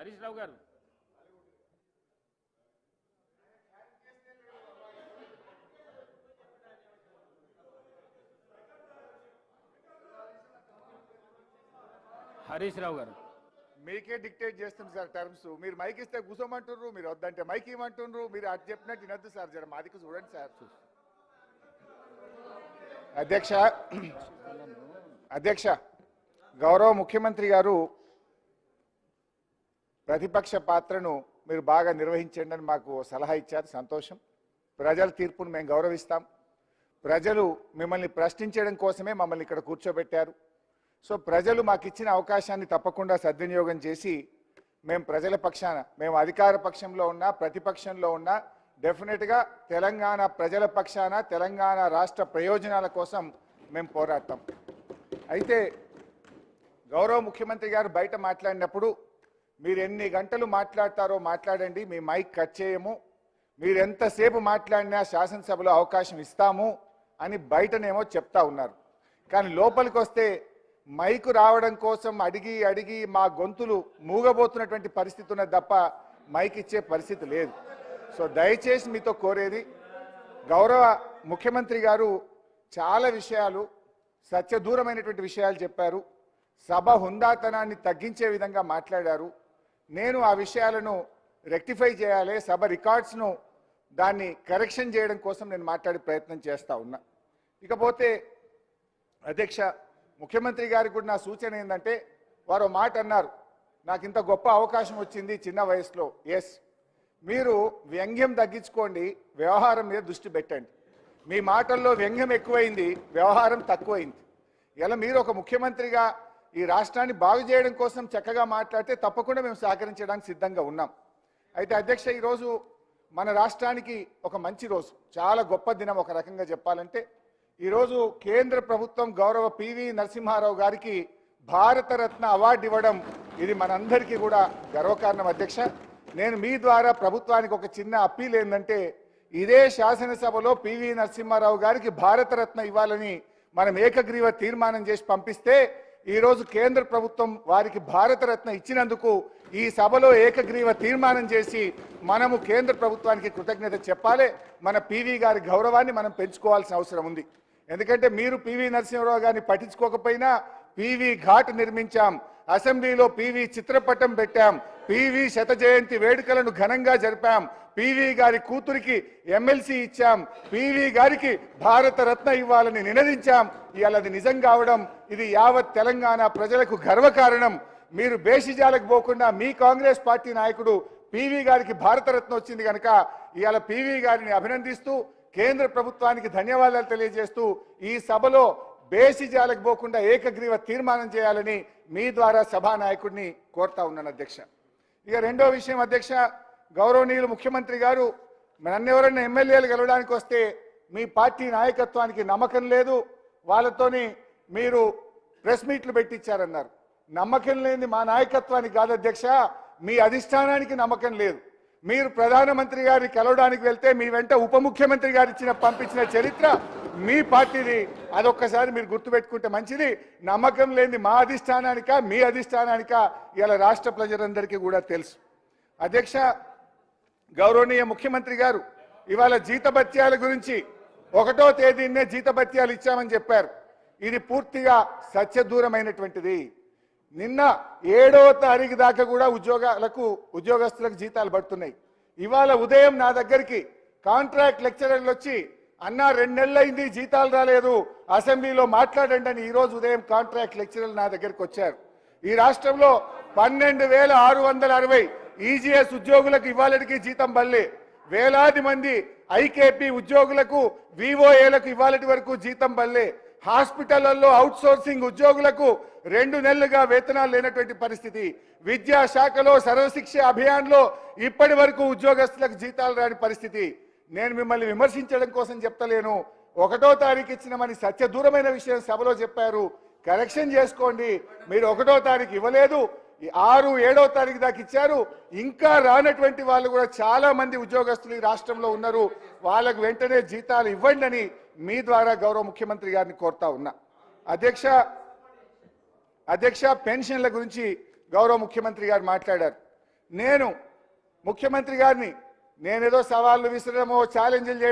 హరీష్ రావు గారు హరీష్ రావు గారు మీకే డిక్టేట్ చేస్తుంది సార్ టర్మ్స్. మీరు మైక్ ఇస్తే కూసోమంటున్నారు, మీరు వద్దంటే మైక్ ఇవ్వమంటున్నారు. మీరు అటు చెప్పినట్టు వినొద్దు సార్, జర మాదికి చూడండి సార్. అధ్యక్ష గౌరవ ముఖ్యమంత్రి గారు ప్రతిపక్ష పాత్రను మీరు బాగా నిర్వహించండి అని మాకు సలహా ఇచ్చారు. సంతోషం. ప్రజల తీర్పును మేము గౌరవిస్తాం. ప్రజలు మిమ్మల్ని ప్రశ్నించడం కోసమే మమ్మల్ని ఇక్కడ కూర్చోబెట్టారు. సో ప్రజలు మాకు ఇచ్చిన అవకాశాన్ని తప్పకుండా సద్వినియోగం చేసి మేము ప్రజల పక్షాన, మేము అధికార పక్షంలో ఉన్నా ప్రతిపక్షంలో ఉన్నా డెఫినెట్గా తెలంగాణ ప్రజల పక్షాన తెలంగాణ రాష్ట్ర ప్రయోజనాల కోసం మేము పోరాడతాం. అయితే గౌరవ ముఖ్యమంత్రి గారు బయట మాట్లాడినప్పుడు మీరు ఎన్ని గంటలు మాట్లాడతారో మాట్లాడండి, మీ మైక్ కట్ చేయము, మీరు ఎంతసేపు మాట్లాడినా శాసనసభలో అవకాశం ఇస్తాము అని బయటనేమో చెప్తా ఉన్నారు. కానీ లోపలికి వస్తే మైకు రావడం కోసం అడిగి అడిగి మా గొంతులు మూగబోతున్నటువంటి పరిస్థితి ఉన్నది తప్ప మైక్ ఇచ్చే పరిస్థితి లేదు. సో దయచేసి మీతో కోరేది, గౌరవ ముఖ్యమంత్రి గారు చాలా విషయాలు సత్యదూరమైనటువంటి విషయాలు చెప్పారు. సభ హుందాతనాన్ని తగ్గించే విధంగా మాట్లాడారు. నేను ఆ విషయాలను రెక్టిఫై చేయాలి, సభ రికార్డ్స్ను దాన్ని కరెక్షన్ చేయడం కోసం నేను మాట్లాడే ప్రయత్నం చేస్తూ ఉన్నా. ఇకపోతే అధ్యక్ష ముఖ్యమంత్రి గారికి కూడా నా సూచన ఏంటంటే, వారు మాట అన్నారు, నాకు ఇంత గొప్ప అవకాశం వచ్చింది చిన్న వయసులో. ఎస్, మీరు వ్యంగ్యం తగ్గించుకోండి, వ్యవహారం మీద దృష్టి పెట్టండి. మీ మాటల్లో వ్యంగ్యం ఎక్కువైంది, వ్యవహారం తక్కువైంది. ఇలా మీరు ఒక ముఖ్యమంత్రిగా ఈ రాష్ట్రాన్ని బాగు చేయడం కోసం చక్కగా మాట్లాడితే తప్పకుండా మేము సహకరించడానికి సిద్ధంగా ఉన్నాం. అయితే అధ్యక్ష ఈరోజు మన రాష్ట్రానికి ఒక మంచి రోజు, చాలా గొప్ప దినం. ఒక రకంగా చెప్పాలంటే ఈరోజు కేంద్ర ప్రభుత్వం గౌరవ పివి నరసింహారావు గారికి భారతరత్న అవార్డు ఇవ్వడం ఇది మనందరికీ కూడా గర్వకారణం. అధ్యక్ష నేను మీ ద్వారా ప్రభుత్వానికి ఒక చిన్న అప్పీల్ ఏంటంటే, ఇదే శాసనసభలో పివి నరసింహారావు గారికి భారతరత్న ఇవ్వాలని మనం ఏకగ్రీవ తీర్మానం చేసి పంపిస్తే ఈరోజు కేంద్ర ప్రభుత్వం వారికి భారతరత్న ఇచ్చినందుకు ఈ సభలో ఏకగ్రీవ తీర్మానం చేసి మనము కేంద్ర ప్రభుత్వానికి కృతజ్ఞత చెప్పాలి. మన పివి గారి గౌరవాన్ని మనం పెంచుకోవాల్సిన అవసరం ఉంది. ఎందుకంటే మీరు పివి నరసింహారావు గారిని పట్టించుకోకపోయినా పివి ఘాట్ నిర్మించాం, అసెంబ్లీలో పివి చిత్రపటం పెట్టాం, పివి శత జయంతి వేడుకలను ఘనంగా జరిపాం, పివి గారి కూతురికి ఎమ్మెల్సీ ఇచ్చాం, పివి గారికి భారతరత్న ఇవ్వాలని నినదించాం. ఇవాళ అది నిజం కావడం ఇది యావత్ తెలంగాణ ప్రజలకు గర్వకారణం. మీరు బేషిజాలకు పోకుండా మీ కాంగ్రెస్ పార్టీ నాయకుడు పివి గారికి భారతరత్న వచ్చింది కనుక ఇవాళ పివి గారిని అభినందిస్తూ కేంద్ర ప్రభుత్వానికి ధన్యవాదాలు తెలియజేస్తూ ఈ సభలో బేషిజాలకు పోకుండా ఏకగ్రీవ తీర్మానం చేయాలని మీ ద్వారా సభానాయకుడిని కోరుతా ఉన్నాను అధ్యక్ష. ఇక రెండో విషయం అధ్యక్ష, గౌరవనీయులు ముఖ్యమంత్రి గారు నన్నెవరన్నా ఎమ్మెల్యేలు గెలవడానికి వస్తే మీ పార్టీ నాయకత్వానికి నమ్మకం లేదు, వాళ్ళతోని మీరు ప్రెస్ మీట్లు పెట్టించారన్నారు. నమ్మకం లేని మా నాయకత్వానికి కాదు అధ్యక్ష, మీ అధిష్టానానికి నమ్మకం లేదు. మీరు ప్రధానమంత్రి గారిని కలవడానికి వెళ్తే మీ వెంట ఉప ముఖ్యమంత్రి గారు పంపించిన చరిత్ర మీ పార్టీది. అదొక్కసారి మీరు గుర్తుపెట్టుకుంటే మంచిది. నమ్మకం లేని మా అధిష్టానానిక మీ అధిష్టానానిక ఇలా రాష్ట్ర ప్రజలందరికీ కూడా తెలుసు. అధ్యక్ష గౌరవనీయ ముఖ్యమంత్రి గారు ఇవాళ జీతభత్యాల గురించి 1వ తేదీనే జీతభత్యాలు ఇచ్చామని చెప్పారు. ఇది పూర్తిగా సత్యదూరమైనటువంటిది. నిన్న 7వ తారీఖు దాకా కూడా ఉద్యోగస్తులకు జీతాలు పడుతున్నాయి. ఇవాళ ఉదయం నా దగ్గరికి కాంట్రాక్ట్ లెక్చరర్లు వచ్చి అన్నా 2 నెలలు అయింది జీతాలు రాలేదు, అసెంబ్లీలో మాట్లాడండి అని ఈరోజు ఉదయం కాంట్రాక్ట్ లెక్చరర్లు నా దగ్గరికి వచ్చారు. ఈ రాష్ట్రంలో 12,660 ఈజీఎస్ ఉద్యోగులకు ఇవాళకి జీతం బల్లే, వేలాది మంది ఐకేపీ ఉద్యోగులకు వివోఏలకు ఇవాళటి వరకు జీతం బల్లే, హాస్పిటళ్లలో అవుట్ సోర్సింగ్ ఉద్యోగులకు 2 నెలలుగా వేతనాలు లేనటువంటి పరిస్థితి, విద్యాశాఖలో సర్వశిక్ష అభియాన్లో ఇప్పటి వరకు ఉద్యోగస్తులకు జీతాలు రాని పరిస్థితి. నేను మిమ్మల్ని విమర్శించడం కోసం చెప్తలేను, 1వ తారీఖు ఇచ్చినమని సత్యదూరమైన విషయం సభలో చెప్పారు. కరెక్షన్ చేసుకోండి. మీరు 1వ తారీఖు ఇవ్వలేదు, 6, 7వ తారీఖు దాకా ఇచ్చారు. ఇంకా రానటువంటి వాళ్ళు కూడా చాలా మంది ఉద్యోగస్తులు ఈ రాష్ట్రంలో ఉన్నారు. వాళ్ళకు వెంటనే జీతాలు ఇవ్వండి అని మీ ద్వారా గౌరవ ముఖ్యమంత్రి గారిని కోరుతా ఉన్నా. అధ్యక్ష పెన్షన్ల గురించి గౌరవ ముఖ్యమంత్రి గారు మాట్లాడారు. నేను ముఖ్యమంత్రి గారిని నేనేదో సవాళ్లు విసరడమో ఛాలెంజ్లు చేయడం